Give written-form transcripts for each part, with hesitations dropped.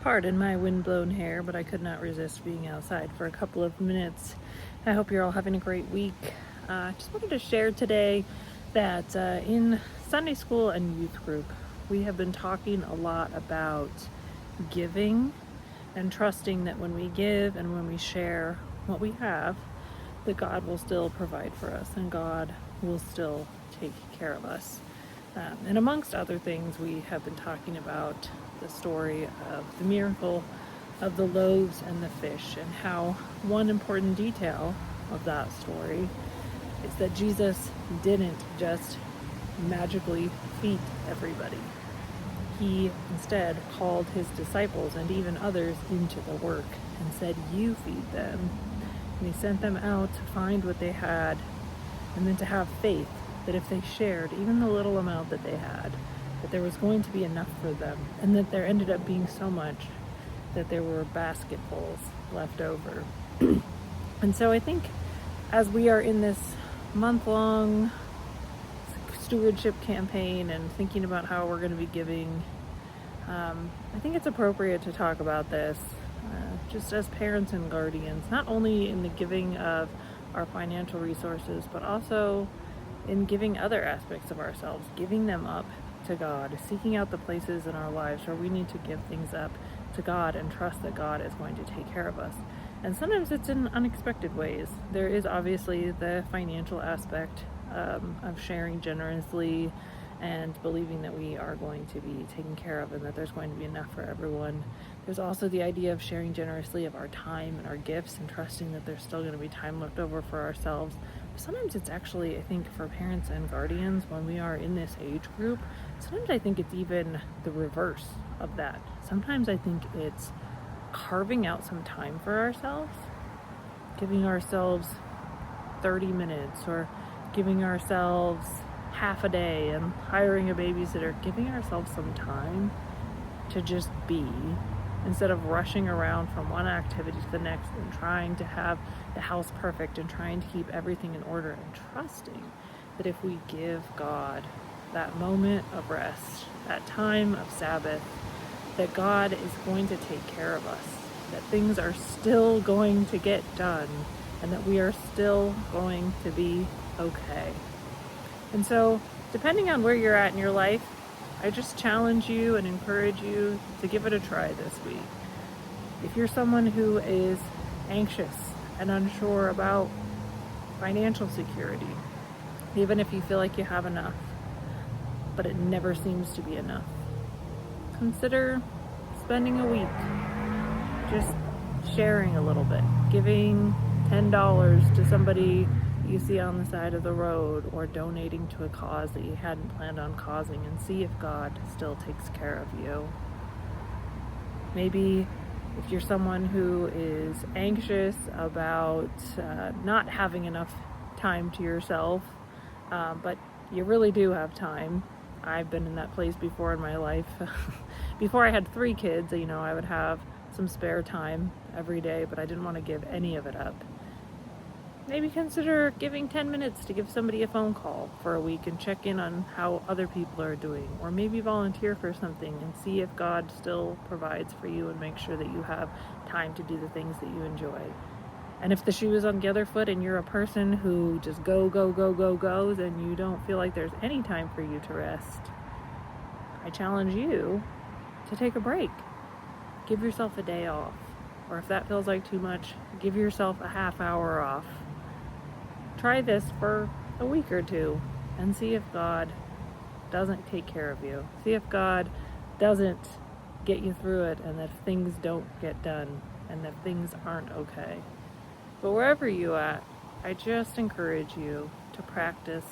Pardon my windblown hair, but I could not resist being outside for a couple of minutes. I hope you're all having a great week. Just wanted to share today that in Sunday school and youth group, we have been talking a lot about giving and trusting that when we give and when we share what we have, that God will still provide for us and God will still take care of us. And amongst other things, we have been talking about the story of the miracle of the loaves and the fish, and how one important detail of that story is that Jesus didn't just magically feed everybody. He instead called his disciples and even others into the work and said, "You feed them." And he sent them out to find what they had and then to have faith that if they shared even the little amount that they had, that there was going to be enough for them, and that there ended up being so much that there were basketfuls left over. And so I think as we are in this month-long stewardship campaign and thinking about how we're going to be giving, I think it's appropriate to talk about this just as parents and guardians, not only in the giving of our financial resources, but also in giving other aspects of ourselves, giving them up to God, seeking out the places in our lives where we need to give things up to God and trust that God is going to take care of us. And sometimes it's in unexpected ways. There is obviously the financial aspect of sharing generously and believing that we are going to be taken care of and that there's going to be enough for everyone. There's also the idea of sharing generously of our time and our gifts and trusting that there's still going to be time left over for ourselves. Sometimes it's actually, I think, for parents and guardians, when we are in this age group, sometimes I think it's even the reverse of that. Sometimes I think it's carving out some time for ourselves, giving ourselves 30 minutes or giving ourselves half a day and hiring a babysitter, giving ourselves some time to just be, instead of rushing around from one activity to the next and trying to have the house perfect and trying to keep everything in order, and trusting that if we give God that moment of rest, that time of Sabbath, that God is going to take care of us, that things are still going to get done, and that we are still going to be okay. And so, depending on where you're at in your life, I just challenge you and encourage you to give it a try this week. If you're someone who is anxious and unsure about financial security, even if you feel like you have enough, but it never seems to be enough, consider spending a week just sharing a little bit, giving $10 to somebody you see on the side of the road, or donating to a cause that you hadn't planned on causing, and see if God still takes care of you. Maybe if you're someone who is anxious about not having enough time to yourself, but you really do have time. I've been in that place before in my life. Before I had 3 kids, I would have some spare time every day, but I didn't want to give any of it up. Maybe consider giving 10 minutes to give somebody a phone call for a week and check in on how other people are doing. Or maybe volunteer for something and see if God still provides for you and make sure that you have time to do the things that you enjoy. And if the shoe is on the other foot and you're a person who just goes and you don't feel like there's any time for you to rest, I challenge you to take a break. Give yourself a day off. Or if that feels like too much, give yourself a half hour off. Try this for a week or two and see if God doesn't take care of you. See if God doesn't get you through it, and that things don't get done and that things aren't okay. But wherever you're at, I just encourage you to practice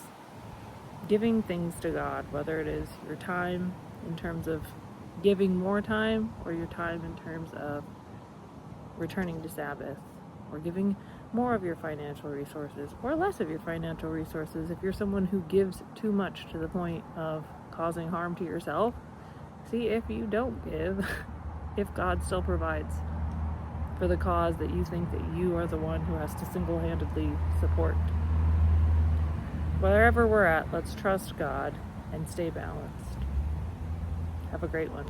giving things to God, whether it is your time in terms of giving more time, or your time in terms of returning to Sabbath, or giving more of your financial resources or less of your financial resources. If you're someone who gives too much to the point of causing harm to yourself, see if you don't give, if God still provides for the cause that you think that you are the one who has to single-handedly support. Wherever we're at, let's trust God and stay balanced. Have a great one.